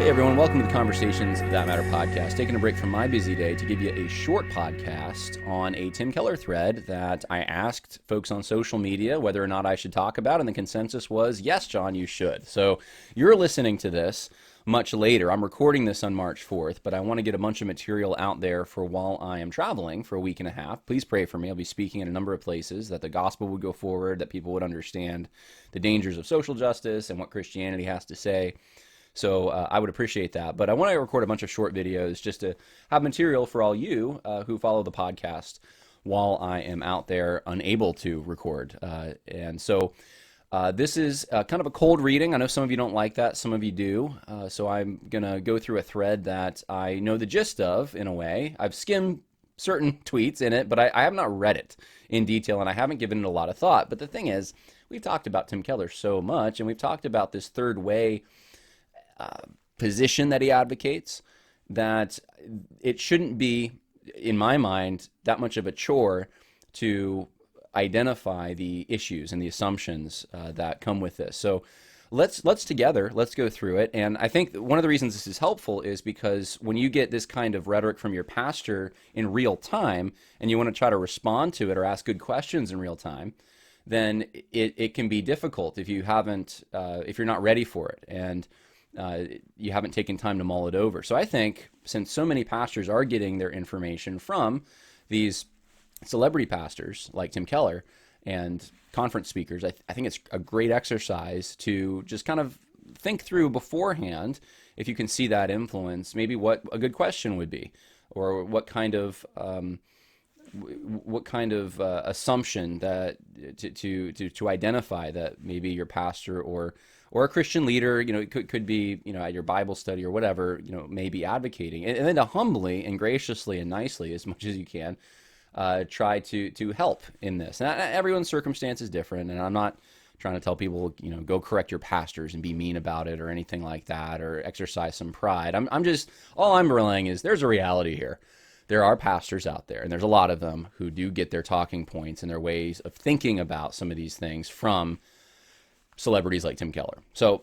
Hey everyone, welcome to the Conversations That Matter podcast. Taking a break from my busy day to give you a short podcast on a Tim Keller thread that I asked folks on social media whether or not I should talk about, and the consensus was, yes, John, you should. So you're listening to this much later. I'm recording this on March 4th, but I want to get a bunch of material out there for while I am traveling for a week and a half. Please pray for me. I'll be speaking in a number of places, that the gospel would go forward, that people would understand the dangers of social justice and what Christianity has to say. So I would appreciate that. But I want to record a bunch of short videos just to have material for all you who follow the podcast while I am out there unable to record. And so this is kind of a cold reading. I know some of you don't like that. Some of you do. So I'm going to go through a thread that I know the gist of in a way. I've skimmed certain tweets in it, but I have not read it in detail, and I haven't given it a lot of thought. But the thing is, we've talked about Tim Keller so much, and we've talked about this third way position that he advocates, that it shouldn't be, in my mind, that much of a chore to identify the issues and the assumptions that come with this. So let's go through it. And I think one of the reasons this is helpful is because when you get this kind of rhetoric from your pastor in real time, and you want to try to respond to it or ask good questions in real time, then it can be difficult if you haven't, if you're not ready for it, and you haven't taken time to mull it over. So I think, since so many pastors are getting their information from these celebrity pastors like Tim Keller and conference speakers, I think it's a great exercise to just kind of think through beforehand, if you can see that influence, maybe what a good question would be, or what kind of assumption that to identify that maybe your pastor or a Christian leader, it could be, at your Bible study or whatever, may be advocating, and then to humbly and graciously and nicely, as much as you can, try to help in this. Now, everyone's circumstance is different, and I'm not trying to tell people, go correct your pastors and be mean about it or anything like that, or exercise some pride. I'm just, all I'm relaying is there's a reality here. There are pastors out there, and there's a lot of them, who do get their talking points and their ways of thinking about some of these things from celebrities like Tim Keller. So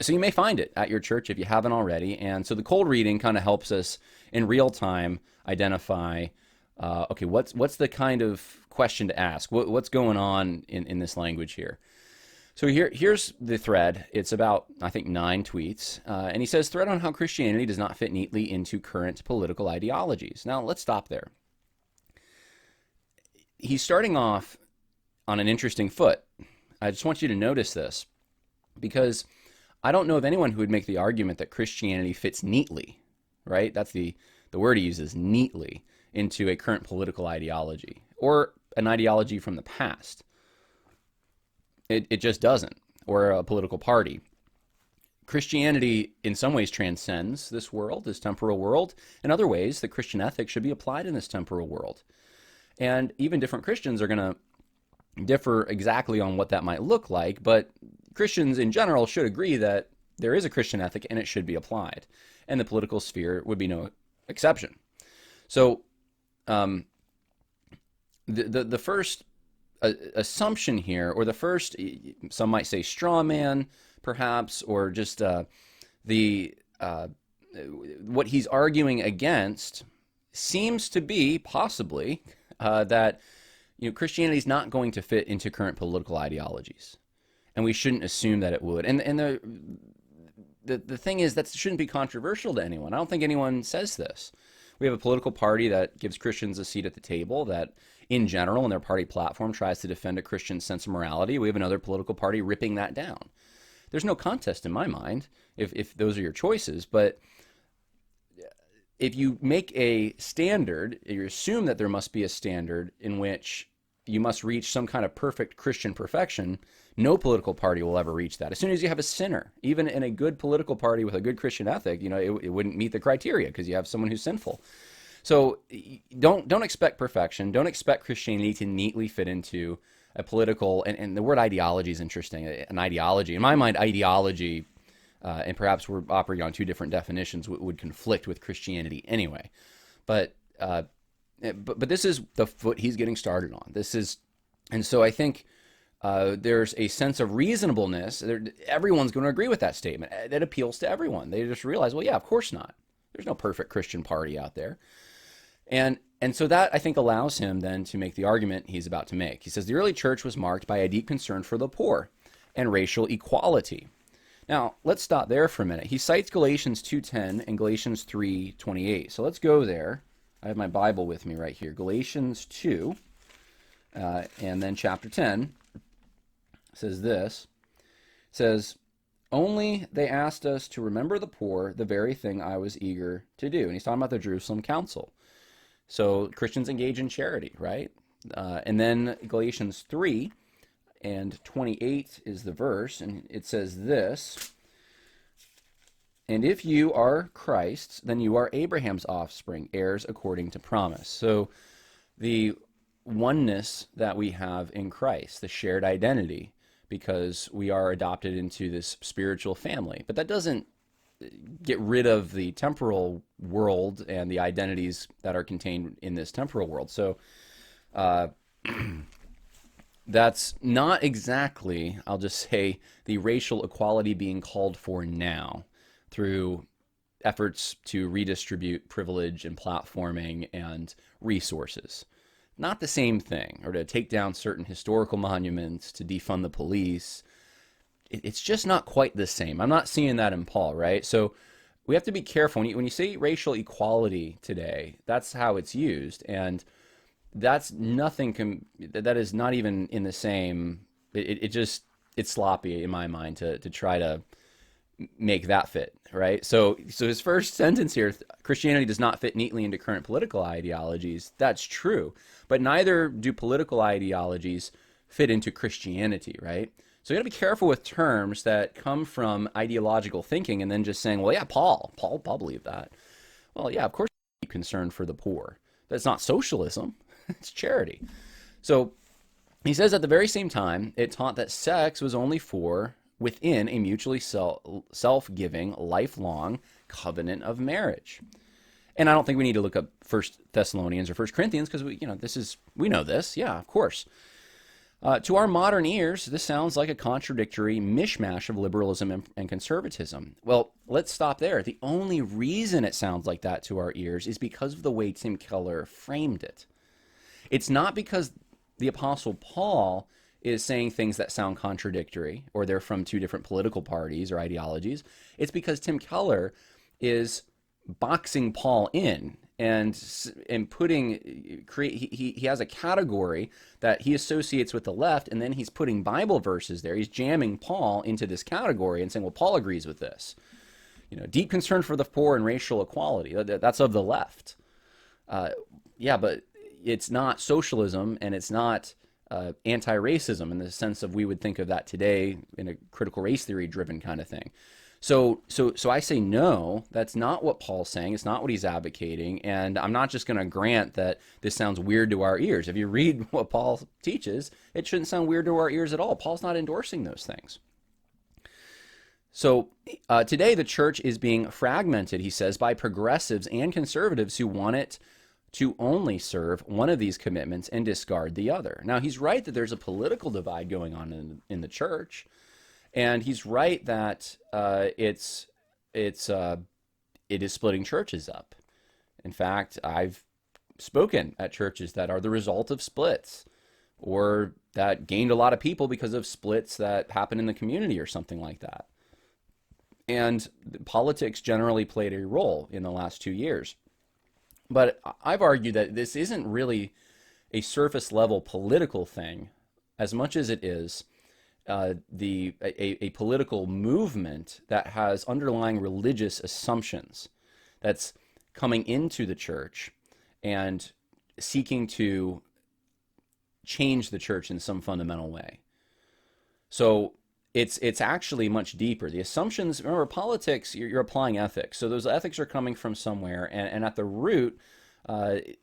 you may find it at your church if you haven't already. And so the cold reading kind of helps us in real time identify, okay, what's the kind of question to ask? What's going on in this language here? So here's the thread. It's about, I think, 9 tweets. And he says, thread on how Christianity does not fit neatly into current political ideologies. Now, let's stop there. He's starting off on an interesting foot. I just want you to notice this, because I don't know of anyone who would make the argument that Christianity fits neatly, right? That's the word he uses, neatly, into a current political ideology or an ideology from the past. It just doesn't, or a political party. Christianity in some ways transcends this world, this temporal world. In other ways, the Christian ethic should be applied in this temporal world. And even different Christians are going to differ exactly on what that might look like, but Christians in general should agree that there is a Christian ethic and it should be applied, and the political sphere would be no exception. So the first assumption here, or the first, some might say straw man perhaps, or just what he's arguing against seems to be possibly that Christianity is not going to fit into current political ideologies, and we shouldn't assume that it would. And the thing is, that shouldn't be controversial to anyone. I don't think anyone says this. We have a political party that gives Christians a seat at the table, that in general in their party platform tries to defend a Christian sense of morality. We have another political party ripping that down. There's no contest in my mind if those are your choices, but if you make a standard, you assume that there must be a standard in which you must reach some kind of perfect Christian perfection. No political party will ever reach that. As soon as you have a sinner, even in a good political party with a good Christian ethic, it wouldn't meet the criteria, because you have someone who's sinful. So don't expect perfection. Don't expect Christianity to neatly fit into a political, and the word ideology is interesting. An ideology, in my mind, ideology, and perhaps we're operating on 2 different definitions, would conflict with Christianity anyway. But this is the foot he's getting started on. And so I think There's a sense of reasonableness. Everyone's going to agree with that statement. That appeals to everyone. They just realize, well, yeah, of course not. There's no perfect Christian party out there. And so that, I think, allows him then to make the argument he's about to make. He says the early church was marked by a deep concern for the poor and racial equality. Now, let's stop there for a minute. He cites Galatians 2:10 and Galatians 3:28. So let's go there. I have my Bible with me right here. Galatians 2 and then chapter 10 says this. It says, only they asked us to remember the poor, the very thing I was eager to do. And he's talking about the Jerusalem Council. So Christians engage in charity, right? And then Galatians 3 and 28 is the verse, and it says this, and if you are Christ's, then you are Abraham's offspring, heirs according to promise. So the oneness that we have in Christ, the shared identity, because we are adopted into this spiritual family. But that doesn't get rid of the temporal world and the identities that are contained in this temporal world. So that's not exactly, I'll just say, the racial equality being called for now through efforts to redistribute privilege and platforming and resources. Not the same thing, or to take down certain historical monuments, to defund the police. It's just not quite the same. I'm not seeing that in Paul, right? So we have to be careful. When you say racial equality today, that's how it's used. And that's nothing, that is not even in the same, it's sloppy in my mind to try to make that fit, right? So his first sentence here, Christianity does not fit neatly into current political ideologies. That's true. But neither do political ideologies fit into Christianity, right? So you got to be careful with terms that come from ideological thinking and then just saying, well, yeah, Paul believed that. Well, yeah, of course, he's concerned for the poor. That's not socialism. It's charity. So he says at the very same time, it taught that sex was only for within a mutually self-giving, lifelong covenant of marriage. And I don't think we need to look up 1 Thessalonians or 1 Corinthians because we know this. Yeah, of course. To our modern ears, this sounds like a contradictory mishmash of liberalism and conservatism. Well, let's stop there. The only reason it sounds like that to our ears is because of the way Tim Keller framed it. It's not because the Apostle Paul is saying things that sound contradictory or they're from two different political parties or ideologies. It's because Tim Keller is boxing Paul in and he has a category that he associates with the left, and then he's putting Bible verses there. He's jamming Paul into this category and saying, well, Paul agrees with this. Deep concern for the poor and racial equality. That's of the left. Yeah, but it's not socialism, and it's not anti-racism in the sense of we would think of that today in a critical race theory driven kind of thing. So I say no, that's not what Paul's saying. It's not what he's advocating, and I'm not just going to grant that this sounds weird to our ears. If you read what Paul teaches, it shouldn't sound weird to our ears at all. Paul's not endorsing those things. So today the church is being fragmented, he says, by progressives and conservatives who want it to only serve one of these commitments and discard the other. Now, he's right that there's a political divide going on in the church, and he's right that it is splitting churches up. In fact, I've spoken at churches that are the result of splits, or that gained a lot of people because of splits that happen in the community or something like that. And politics generally played a role in the last 2 years. But I've argued that this isn't really a surface level political thing as much as it is a political movement that has underlying religious assumptions that's coming into the church and seeking to change the church in some fundamental way. So it's actually much deeper. The assumptions, remember, politics, you're applying ethics. So those ethics are coming from somewhere, and at the root,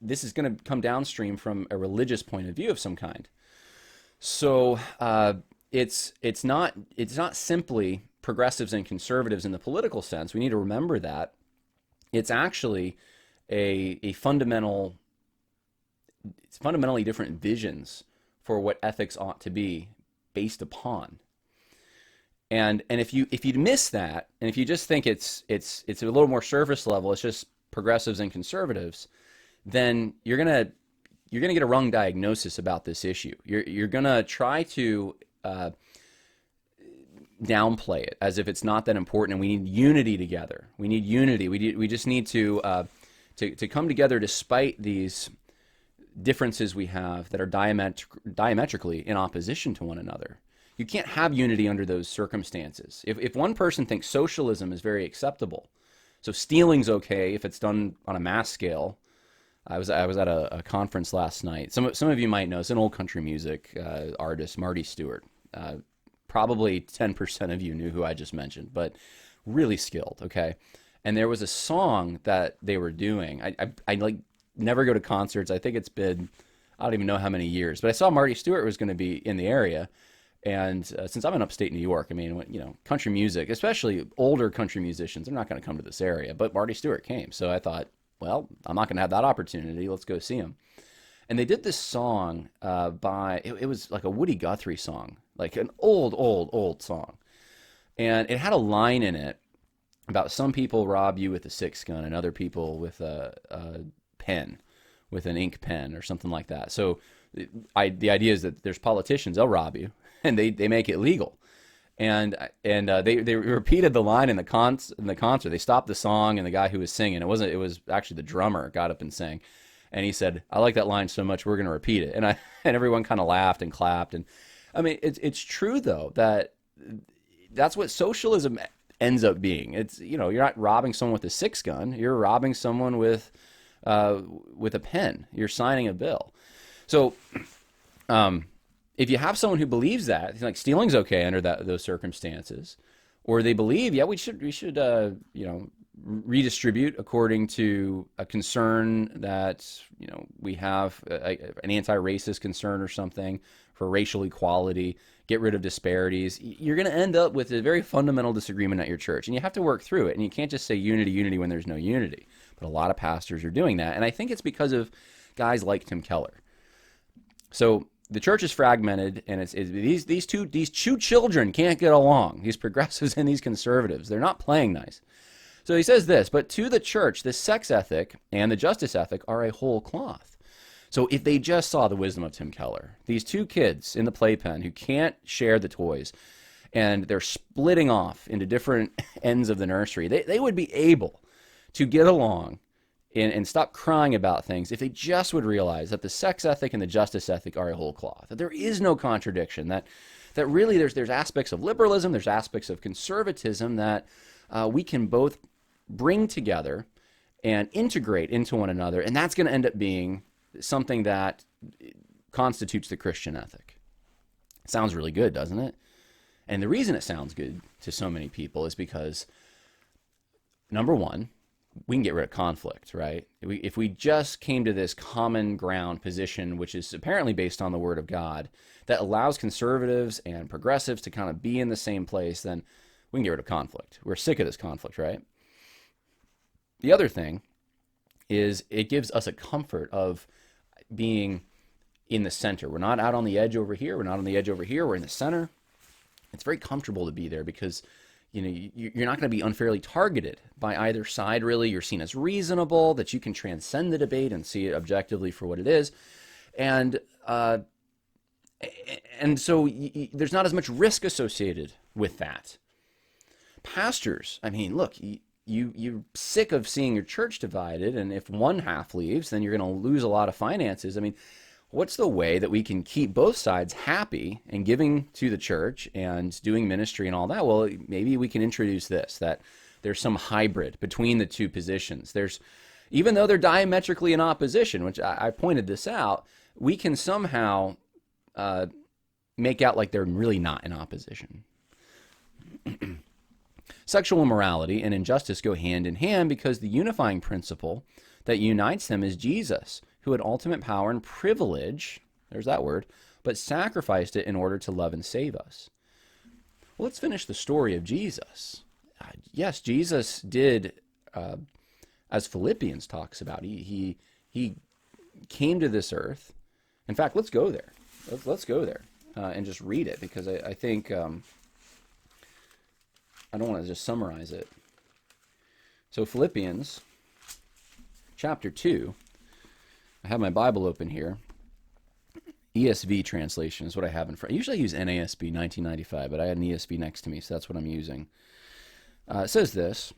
this is going to come downstream from a religious point of view of some kind. So it's not simply progressives and conservatives in the political sense. We need to remember that. It's actually it's fundamentally different visions for what ethics ought to be based upon. And if you miss that, and if you just think it's a little more surface level, it's just progressives and conservatives, then you're gonna get a wrong diagnosis about this issue. You're gonna try to downplay it as if it's not that important, and we need unity together. We need unity. We just need to come together despite these differences we have that are diametrically in opposition to one another. You can't have unity under those circumstances. If one person thinks socialism is very acceptable, so stealing's okay if it's done on a mass scale. I was at a conference last night. Some of you might know, it's an old country music artist, Marty Stewart. Probably 10% of you knew who I just mentioned, but really skilled, okay? And there was a song that they were doing. I like never go to concerts. I think it's been, I don't even know how many years, but I saw Marty Stewart was going to be in the area. And since I'm in upstate New York, I mean, you know, country music, especially older country musicians, they're not going to come to this area, but Marty Stewart came. So I thought, well, I'm not going to have that opportunity. Let's go see him. And they did this song it was like a Woody Guthrie song, like an old song. And it had a line in it about some people rob you with a six gun and other people with a pen, with an ink pen or something like that. So the idea is that there's politicians, they'll rob you, and they make it legal. And they repeated the line in the concert. They stopped the song, and the guy who was singing, it was actually the drummer, got up and sang. And he said, I like that line so much, we're going to repeat it. And everyone kind of laughed and clapped. And I mean, it's true, though, that's what socialism ends up being. It's, you know, you're not robbing someone with a six gun. You're robbing someone with a pen. You're signing a bill. So if you have someone who believes that, like stealing's okay under those circumstances, or they believe, yeah, we should you know, redistribute according to a concern that, you know, we have an anti-racist concern or something for racial equality, get rid of disparities, you're going to end up with a very fundamental disagreement at your church, and you have to work through it. And you can't just say unity when there's no unity. But a lot of pastors are doing that, and I think it's because of guys like Tim Keller. So the church is fragmented, and it's these two children can't get along. These progressives and these conservatives, they're not playing nice. So he says this, but to the church, the sex ethic and the justice ethic are a whole cloth. So if they just saw the wisdom of Tim Keller, these two kids in the playpen who can't share the toys, and they're splitting off into different ends of the nursery, they would be able to get along and stop crying about things if they just would realize that the sex ethic and the justice ethic are a whole cloth, that there is no contradiction, that really there's aspects of liberalism, there's aspects of conservatism that we can both bring together and integrate into one another, and that's going to end up being something that constitutes the Christian ethic. It sounds really good, doesn't it? And the reason it sounds good to so many people is because, number one, we can get rid of conflict, right? If we just came to this common ground position, which is apparently based on the Word of God, that allows conservatives and progressives to kind of be in the same place, then we can get rid of conflict. We're sick of this conflict, right? The other thing is it gives us a comfort of being in the center. We're not out on the edge over here. We're not on the edge over here. We're in the center. It's very comfortable to be there because, you know, you're not going to be unfairly targeted by either side, really. You're seen as reasonable, that you can transcend the debate and see it objectively for what it is. And so there's not as much risk associated with that. Pastors, I mean, look, you're sick of seeing your church divided, and if one half leaves, then you're going to lose a lot of finances. I mean, what's the way that we can keep both sides happy and giving to the church and doing ministry and all that? Well, maybe we can introduce this, that there's some hybrid between the two positions. Even though they're diametrically in opposition, which I pointed this out, we can somehow make out like they're really not in opposition. Sexual immorality and injustice go hand in hand because the unifying principle that unites them is Jesus, who had ultimate power and privilege, there's that word, but sacrificed it in order to love and save us. Well, let's finish the story of Jesus. Yes, Jesus did, as Philippians talks about, he came to this earth. In fact, let's go there. Let's go there. and just read it, because I think I don't want to just summarize it. So Philippians chapter 2, I have my Bible open here. ESV translation is what I have in front. I usually use NASB 1995, but I had an ESV next to me, so that's what I'm using. It says this: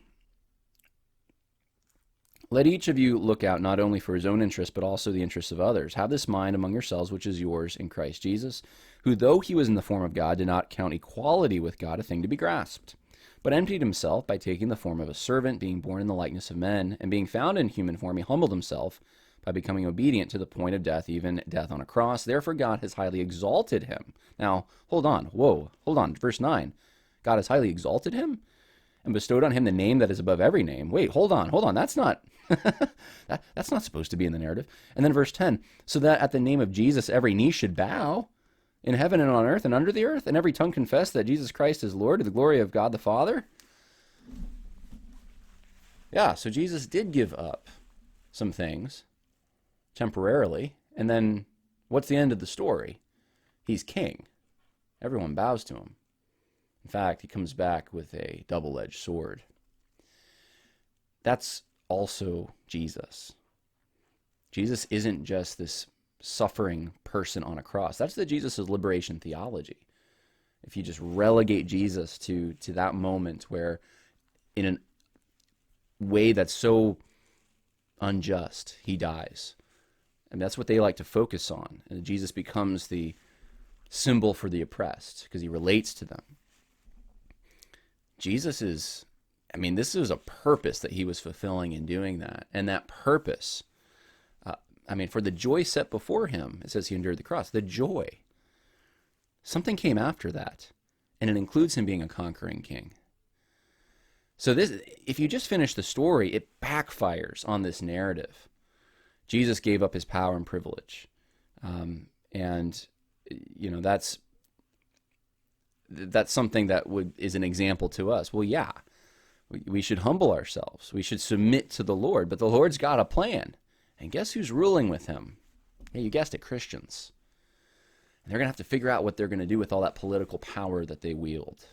"Let each of you look out not only for his own interest, but also the interests of others. Have this mind among yourselves, which is yours in Christ Jesus, who, though he was in the form of God, did not count equality with God a thing to be grasped, but emptied himself by taking the form of a servant, being born in the likeness of men, and being found in human form, he humbled himself by becoming obedient to the point of death, even death on a cross. Therefore God has highly exalted him." Now, hold on. Verse 9. God has highly exalted him and bestowed on him the name that is above every name. Wait, hold on. That's not that's not supposed to be in the narrative. And then verse 10, "So that at the name of Jesus every knee should bow, in heaven and on earth and under the earth, and every tongue confess that Jesus Christ is Lord, to the glory of God the Father." Yeah, so Jesus did give up some things temporarily, and then what's the end of the story? He's king. Everyone bows to him. In fact, he comes back with a double-edged sword. That's also Jesus. Jesus isn't just this suffering person on a cross. That's the Jesus of liberation theology. If you just relegate Jesus to that moment where, in a way that's so unjust, he dies. And that's what they like to focus on. And Jesus becomes the symbol for the oppressed because he relates to them. Jesus is, this is a purpose that he was fulfilling in doing that. And that purpose, for the joy set before him, it says he endured the cross. The joy. Something came after that. And it includes him being a conquering king. So this, if you just finish the story, it backfires on this narrative. Jesus gave up his power and privilege. That's something that is an example to us. Well, yeah, we should humble ourselves. We should submit to the Lord, but the Lord's got a plan. And guess who's ruling with him? Yeah, you guessed it, Christians. And they're going to have to figure out what they're going to do with all that political power that they wield.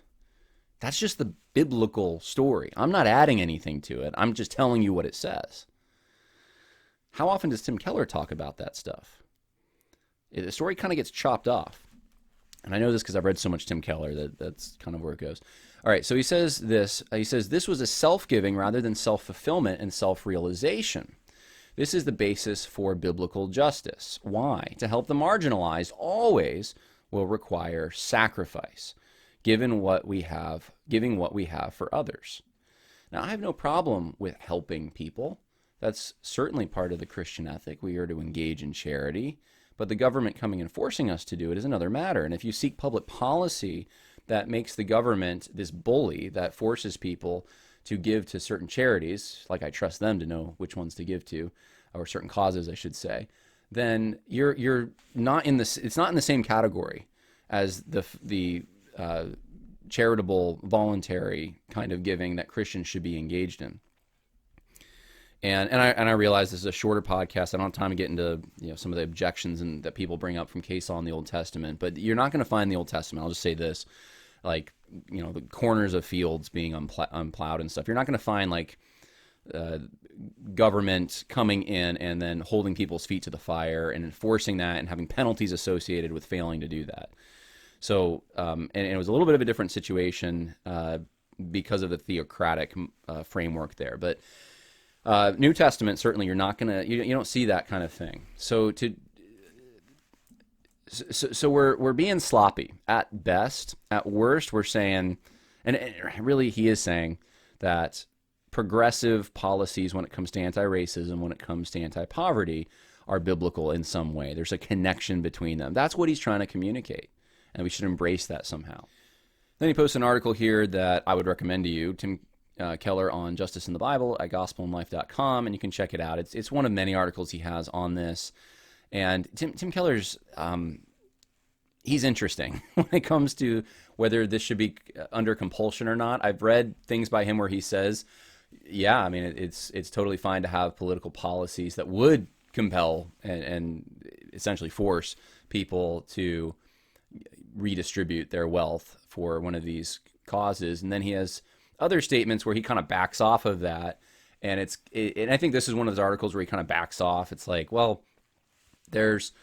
That's just the biblical story. I'm not adding anything to it. I'm just telling you what it says. How often does Tim Keller talk about that stuff? The story kind of gets chopped off. And I know this because I've read so much Tim Keller that's kind of where it goes. All right, so he says this. He says, "This was a self-giving rather than self-fulfillment and self-realization. This is the basis for biblical justice. Why? To help the marginalized always will require sacrifice, giving what we have for others." Now, I have no problem with helping people. That's certainly part of the Christian ethic. We are to engage in charity. But the government coming and forcing us to do it is another matter. And if you seek public policy that makes the government this bully that forces people to give to certain charities, like I trust them to know which ones to give to, or certain causes, I should say, then you're not in this. It's not in the same category as the charitable, voluntary kind of giving that Christians should be engaged in. And I realize this is a shorter podcast. I don't have time to get into some of the objections that people bring up from case law in the Old Testament. But you're not going to find in the Old Testament, I'll just say this, like the corners of fields being unplowed and stuff. You're not going to find like government coming in and then holding people's feet to the fire and enforcing that and having penalties associated with failing to do that. So and it was a little bit of a different situation because of the theocratic framework there, but. New Testament, certainly you don't see that kind of thing. So we're being sloppy at best. At worst, we're saying, and really he is saying that progressive policies when it comes to anti-racism, when it comes to anti-poverty, are biblical in some way. There's a connection between them. That's what he's trying to communicate, and we should embrace that somehow. Then he posts an article here that I would recommend to you, Tim Keller, on Justice in the Bible at gospelandlife.com, and you can check it out. It's one of many articles he has on this. And Tim Keller's, he's interesting when it comes to whether this should be under compulsion or not. I've read things by him where he says, yeah, it's totally fine to have political policies that would compel and essentially force people to redistribute their wealth for one of these causes. And then he has other statements where he kind of backs off of that. And and I think this is one of those articles where he kind of backs off. It's like, well, there's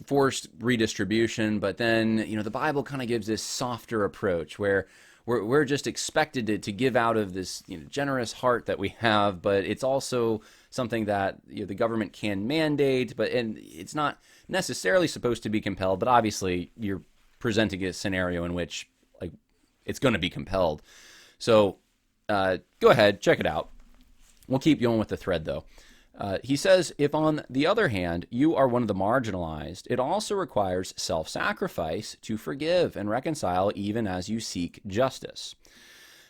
forced redistribution, but then, the Bible kind of gives this softer approach where we're just expected to give out of this generous heart that we have, but it's also something that the government can mandate, and it's not necessarily supposed to be compelled, but obviously you're presenting a scenario in which like it's going to be compelled. So go ahead, check it out. We'll keep going with the thread though. He says, if on the other hand you are one of the marginalized, it also requires self-sacrifice to forgive and reconcile even as you seek justice.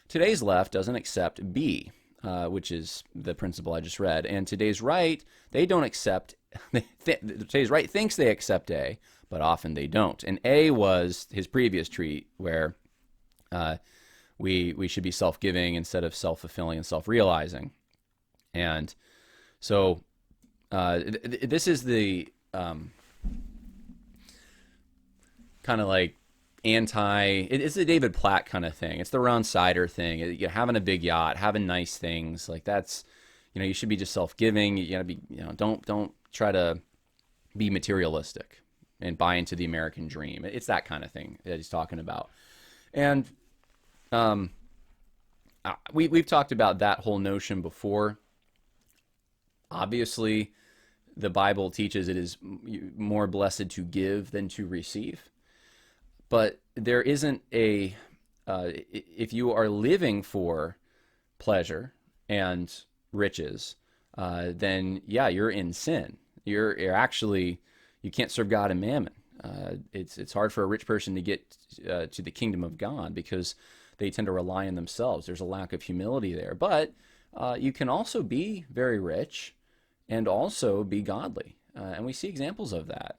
Today's left doesn't accept B, which is the principle I just read, and today's right, they don't accept, today's right thinks they accept A, but often they don't. And A was his previous tweet where we should be self-giving instead of self-fulfilling and self-realizing. And so this is the kind of like it's the David Platt kind of thing. It's the Ron Sider thing. You're having a big yacht, having nice things. Like that's, you should be just self-giving. You gotta be, don't try to be materialistic and buy into the American dream. It's that kind of thing that he's talking about. And we've talked about that whole notion before. Obviously, the Bible teaches it is more blessed to give than to receive. But there isn't if you are living for pleasure and riches, then yeah, you're in sin. You're actually, you can't serve God and mammon. It's hard for a rich person to get to the kingdom of God because they tend to rely on themselves. There's a lack of humility there. But you can also be very rich and also be godly. And we see examples of that.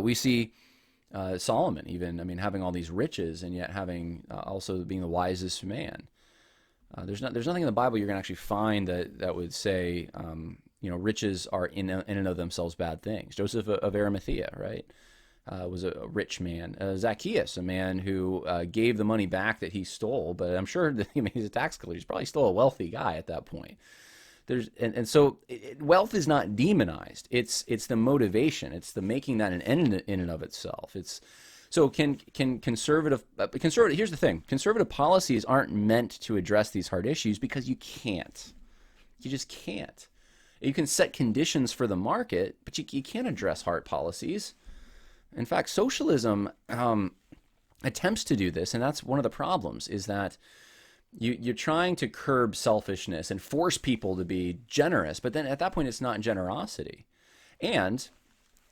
We see Solomon even, having all these riches and yet having also being the wisest man. There's nothing in the Bible you're going to actually find that would say, riches are in and of themselves bad things. Joseph of Arimathea, right, was a rich man. Zacchaeus, a man who gave the money back that he stole, but I'm sure that he's a tax collector. He's probably still a wealthy guy at that point. So wealth is not demonized. It's the motivation. It's the making that an end in and of itself. Can conservative. Here's the thing: conservative policies aren't meant to address these hard issues because you can't. You just can't. You can set conditions for the market, but you can't address hard policies. In fact, socialism attempts to do this, and that's one of the problems. Is that you're trying to curb selfishness and force people to be generous, but then at that point it's not generosity. And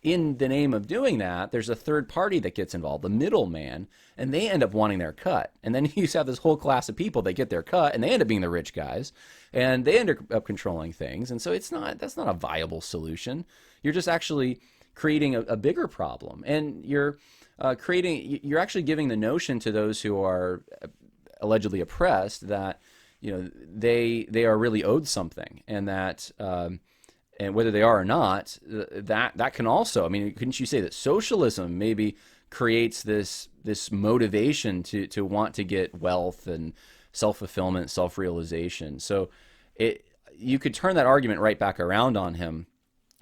in the name of doing that, there's a third party that gets involved, the middleman, and they end up wanting their cut. And then you have this whole class of people that get their cut, and they end up being the rich guys, and they end up controlling things. And so that's not a viable solution. You're just actually creating a bigger problem, and you're actually giving the notion to those who are allegedly oppressed that they are really owed something, and that and whether they are or not, that can also, couldn't you say that socialism maybe creates this motivation to want to get wealth and self-fulfillment, self-realization? So you could turn that argument right back around on him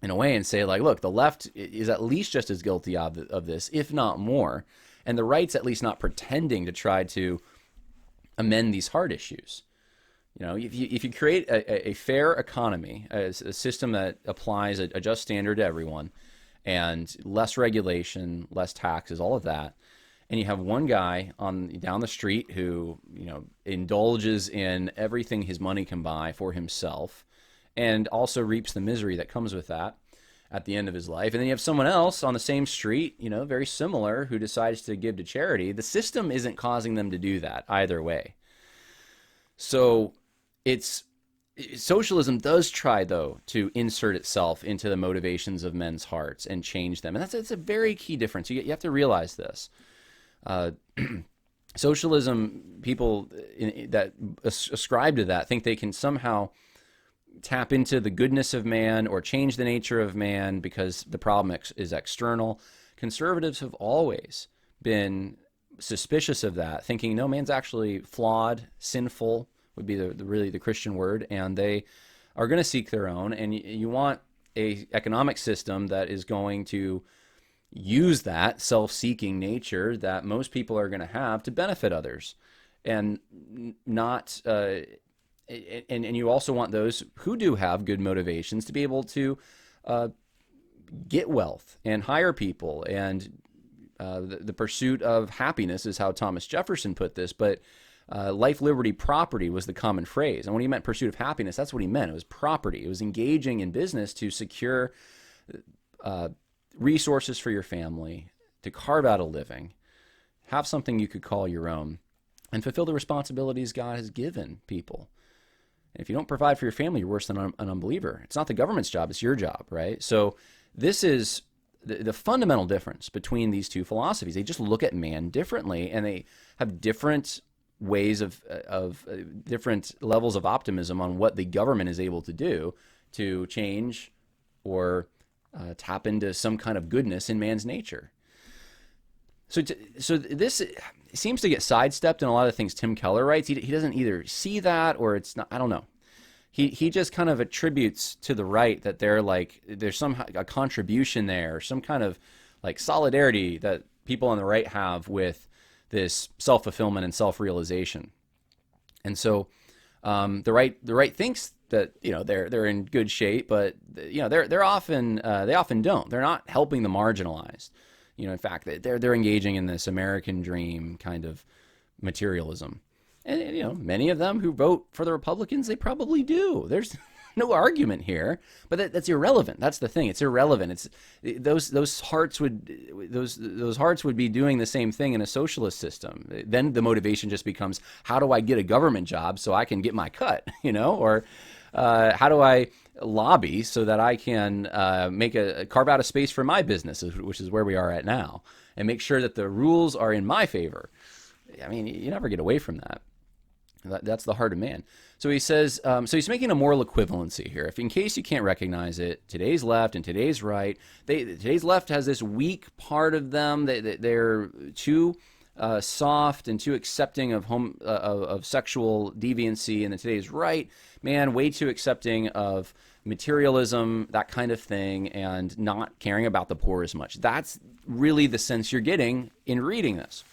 in a way and say, like, look, the left is at least just as guilty of this, if not more, and the right's at least not pretending to try to amend these hard issues. If you create a fair economy, a system that applies a just standard to everyone, and less regulation, less taxes, all of that, and you have one guy down the street who indulges in everything his money can buy for himself, and also reaps the misery that comes with that at the end of his life, and then you have someone else on the same street, very similar, who decides to give to charity. The system isn't causing them to do that either way. So socialism does try, though, to insert itself into the motivations of men's hearts and change them. And that's a very key difference. You have to realize this. Socialism, people that ascribe to that think they can somehow tap into the goodness of man or change the nature of man because the problem is external. conservatives have always been suspicious of that, thinking no, man's actually flawed, sinful would be really the Christian word, and they are going to seek their own. And you want a economic system that is going to use that self-seeking nature that most people are going to have to benefit others, and not and you also want those who do have good motivations to be able to get wealth and hire people, and the pursuit of happiness is how Thomas Jefferson put this, but life, liberty, property was the common phrase. And when he meant pursuit of happiness, that's what he meant. It was property. It was engaging in business to secure resources for your family, to carve out a living, have something you could call your own, and fulfill the responsibilities God has given people. And if you don't provide for your family, you're worse than an unbeliever. It's not the government's job, it's your job, right? So this is the fundamental difference between these two philosophies. They just look at man differently, and they have different ways of different levels of optimism on what the government is able to do to change or tap into some kind of goodness in man's nature. So this seems to get sidestepped in a lot of things Tim Keller writes. He doesn't either see that, or it's not, I don't know. He just kind of attributes to the right that there's a contribution there, some kind of like solidarity that people on the right have with this self-fulfillment and self-realization. And so the right thinks that they're in good shape, but they often don't. They're not helping the marginalized. In fact, they're engaging in this American dream kind of materialism. And many of them who vote for the Republicans, they probably do. There's no argument here, but that's irrelevant. That's the thing. It's irrelevant. It's those hearts would be doing the same thing in a socialist system. Then the motivation just becomes, how do I get a government job so I can get my cut, or how do I lobby so that I can carve out a space for my business, which is where we are at now, and make sure that the rules are in my favor. I mean, you never get away from that. That's the heart of man. So he says, so he's making a moral equivalency here. If in case you can't recognize it, today's left and today's right, today's left has this weak part of them. They're too soft and too accepting of sexual deviancy, and then today's right, man, way too accepting of materialism, that kind of thing, and not caring about the poor as much. That's really the sense you're getting in reading this.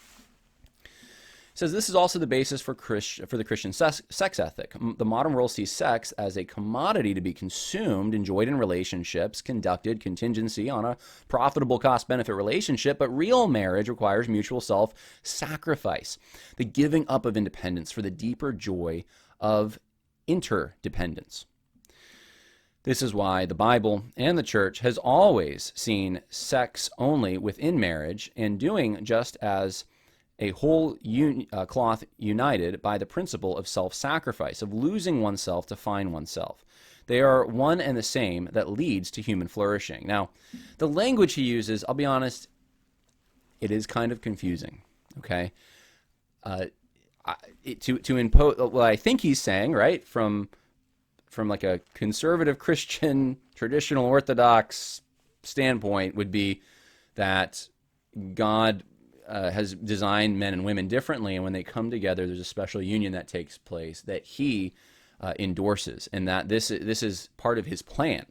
Says this is also the basis for the Christian sex ethic. The modern world sees sex as a commodity to be consumed, enjoyed in relationships, conducted contingency on a profitable cost-benefit relationship, but real marriage requires mutual self-sacrifice, the giving up of independence for the deeper joy of interdependence. This is why the Bible and the church has always seen sex only within marriage, and doing just as a whole cloth united by the principle of self-sacrifice, of losing oneself to find oneself. They are one and the same that leads to human flourishing. Now, the language he uses, I'll be honest, it is kind of confusing, okay? To impose, what I think he's saying, right, from like a conservative Christian, traditional Orthodox standpoint would be that God has designed men and women differently, and when they come together, there's a special union that takes place that he endorses, and that this is part of his plan.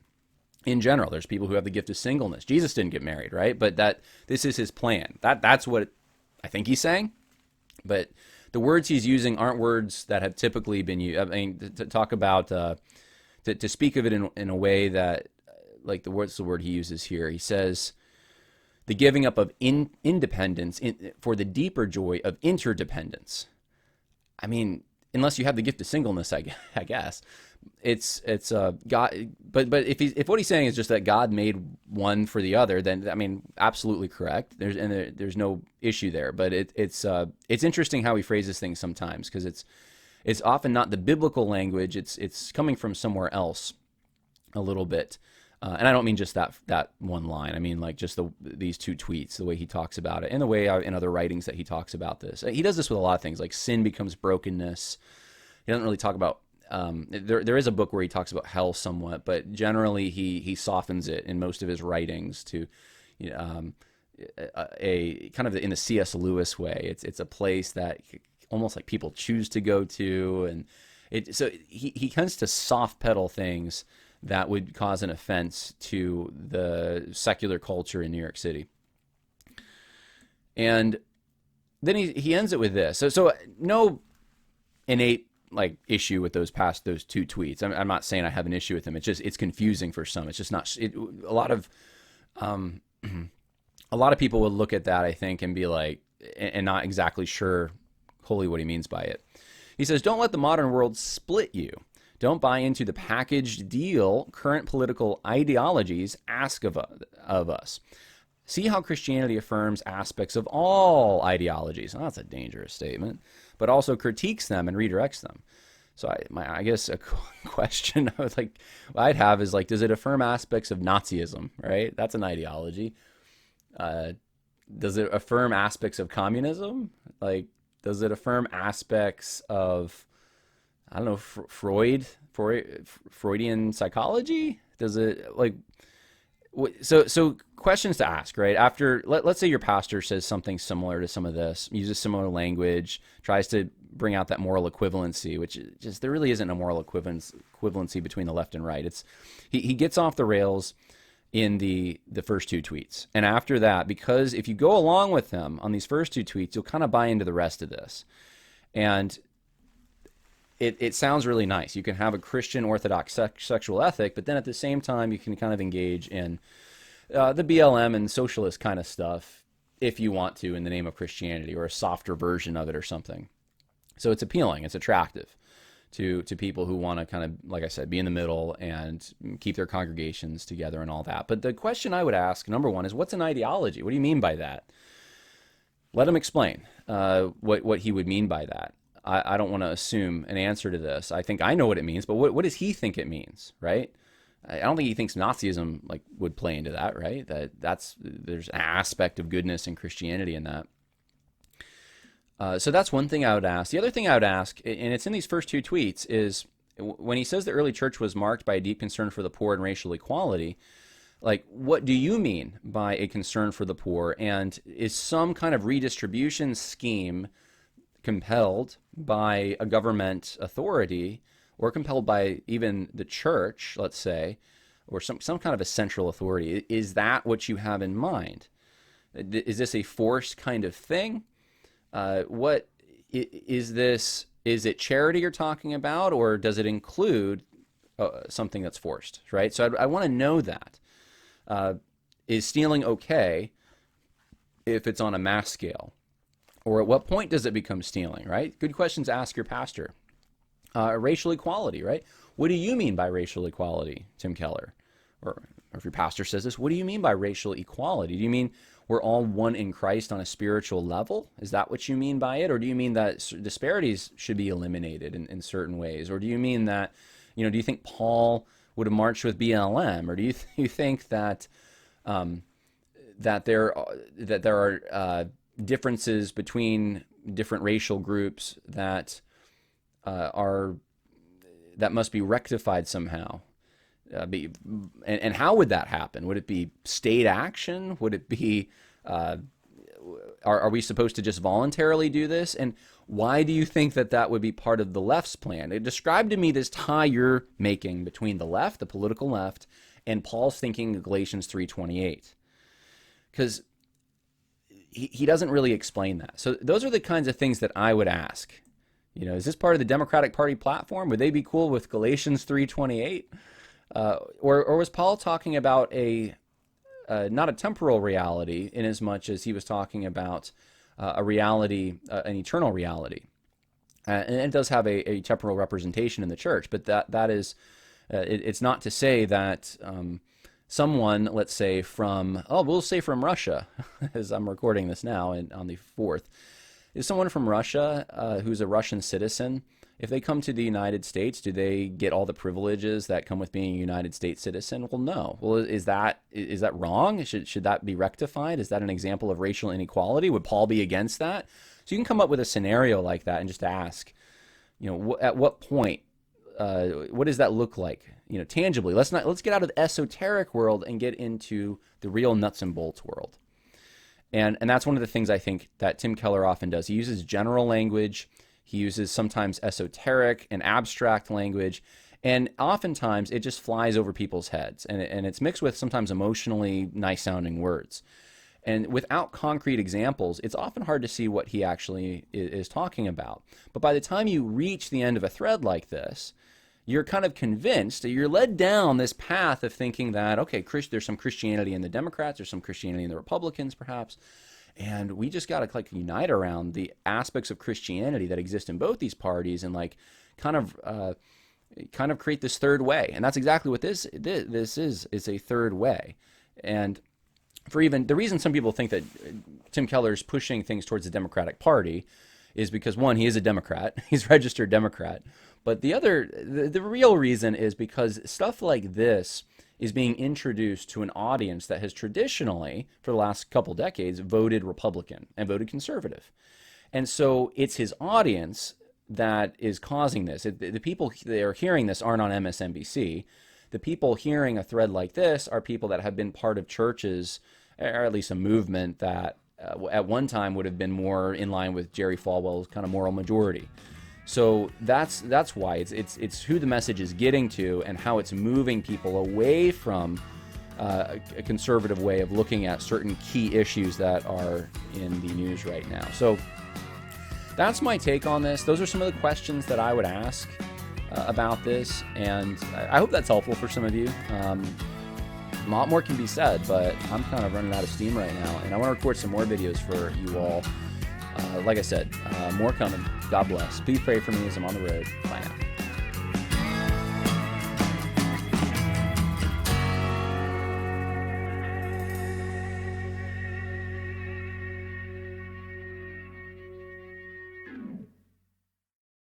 In general, there's people who have the gift of singleness. Jesus didn't get married, right? But that this is his plan. That's what I think he's saying. But the words he's using aren't words that have typically been used. I mean, to talk about to speak of it in a way that, like, what's the word he uses here? He says, the giving up of independence for the deeper joy of interdependence. I mean, unless you have the gift of singleness, I guess it's God. But if what he's saying is just that God made one for the other, then I mean, absolutely correct. There's no issue there. But it's interesting how he phrases things sometimes, because it's often not the biblical language. It's coming from somewhere else a little bit. And I don't mean just that one line. I mean, like, just these two tweets, the way he talks about it, and the way in other writings that he talks about this. He does this with a lot of things, like sin becomes brokenness. He doesn't really talk about, there is a book where he talks about hell somewhat, but generally he softens it in most of his writings to, a kind of in the C.S. Lewis way. It's a place that almost like people choose to go to, and so he tends to soft pedal things that would cause an offense to the secular culture in New York City. And then he ends it with this. So no innate like issue with those two tweets. I'm not saying I have an issue with them. It's confusing for some. It's just not a lot of people would look at that, I think, and be like, and not exactly sure wholly what he means by it. He says, don't let the modern world split you. Don't buy into the packaged deal current political ideologies ask of us. See how Christianity affirms aspects of all ideologies. Well, that's a dangerous statement, but also critiques them and redirects them. So I guess a question I'd have is like, does it affirm aspects of Nazism, right? That's an ideology. Does it affirm aspects of communism? Like, does it affirm aspects of, I don't know, Freudian psychology? Does it like, so questions to ask, right? After, let's say your pastor says something similar to some of this, uses similar language, tries to bring out that moral equivalency, which just, there really isn't a moral equivalency between the left and right. It's, he gets off the rails in the first two tweets. And after that, because if you go along with him on these first two tweets, you'll kind of buy into the rest of this. And it sounds really nice. You can have a Christian Orthodox sexual ethic, but then at the same time, you can kind of engage in the BLM and socialist kind of stuff if you want to in the name of Christianity, or a softer version of it or something. So it's appealing. It's attractive to people who want to kind of, like I said, be in the middle and keep their congregations together and all that. But the question I would ask, number one, is what's an ideology? What do you mean by that? Let him explain what he would mean by that. I don't want to assume an answer to this. I think I know what it means, but what does he think it means, right? I don't think he thinks Nazism like would play into that, right? There's an aspect of goodness in Christianity in that. So that's one thing I would ask. The other thing I would ask, and it's in these first two tweets, is when he says the early church was marked by a deep concern for the poor and racial equality, like, what do you mean by a concern for the poor? And is some kind of redistribution scheme compelled by a government authority, or compelled by even the church, let's say, or some kind of a central authority? Is that what you have in mind? Is this a forced kind of thing? What is this? Is it charity you're talking about, or does it include something that's forced, right? So I want to know that. Is stealing okay if it's on a mass scale? Or at what point does it become stealing, right? Good questions to ask your pastor. Racial equality, right? What do you mean by racial equality, Tim Keller? Or if your pastor says this, what do you mean by racial equality? Do you mean we're all one in Christ on a spiritual level? Is that what you mean by it? Or do you mean that disparities should be eliminated in certain ways? Or do you mean that, do you think Paul would have marched with BLM? Or do you think that that there are differences between different racial groups that must be rectified somehow? And how would that happen? Would it be state action? Would it be are we supposed to just voluntarily do this? And why do you think that would be part of the left's plan? Describe to me this tie you're making between the left, the political left, and Paul's thinking in Galatians 3:28. Because he doesn't really explain that. So those are the kinds of things that I would ask. Is this part of the Democratic Party platform? Would they be cool with Galatians 3:28? Or was Paul talking about not a temporal reality in as much as he was talking about a reality, an eternal reality? And it does have a temporal representation in the church, but that is, it's not to say that someone, let's say we'll say from Russia, as I'm recording this now on the 4th, is someone from Russia who's a Russian citizen, if they come to the United States, do they get all the privileges that come with being a United States citizen? Well, no. Well, is that wrong? Should that be rectified? Is that an example of racial inequality? Would Paul be against that? So you can come up with a scenario like that and just ask, at what point, what does that look like? Tangibly. Let's get out of the esoteric world and get into the real nuts and bolts world. And that's one of the things I think that Tim Keller often does. He uses general language. He uses sometimes esoteric and abstract language. And oftentimes it just flies over people's heads. And it's mixed with sometimes emotionally nice sounding words. And without concrete examples, it's often hard to see what he actually is talking about. But by the time you reach the end of a thread like this, you're kind of convinced, you're led down this path of thinking that, okay, there's some Christianity in the Democrats, there's some Christianity in the Republicans, perhaps, and we just got to like unite around the aspects of Christianity that exist in both these parties and like kind of create this third way. And that's exactly what this is a third way. And for even the reason some people think that Tim Keller's pushing things towards the Democratic Party is because, one, he is a Democrat, he's a registered Democrat, but the real reason is because stuff like this is being introduced to an audience that has traditionally, for the last couple decades, voted Republican and voted conservative. And so it's his audience that is causing this. The people that are hearing this aren't on MSNBC. The people hearing a thread like this are people that have been part of churches, or at least a movement that at one time would have been more in line with Jerry Falwell's kind of moral majority. So that's why it's who the message is getting to and how it's moving people away from a conservative way of looking at certain key issues that are in the news right now. So that's my take on this. Those are some of the questions that I would ask about this, and I hope that's helpful for some of you. A lot more can be said, but I'm kind of running out of steam right now, and I want to record some more videos for you all. Like I said, more coming. God bless. Please pray for me as I'm on the road. Bye now.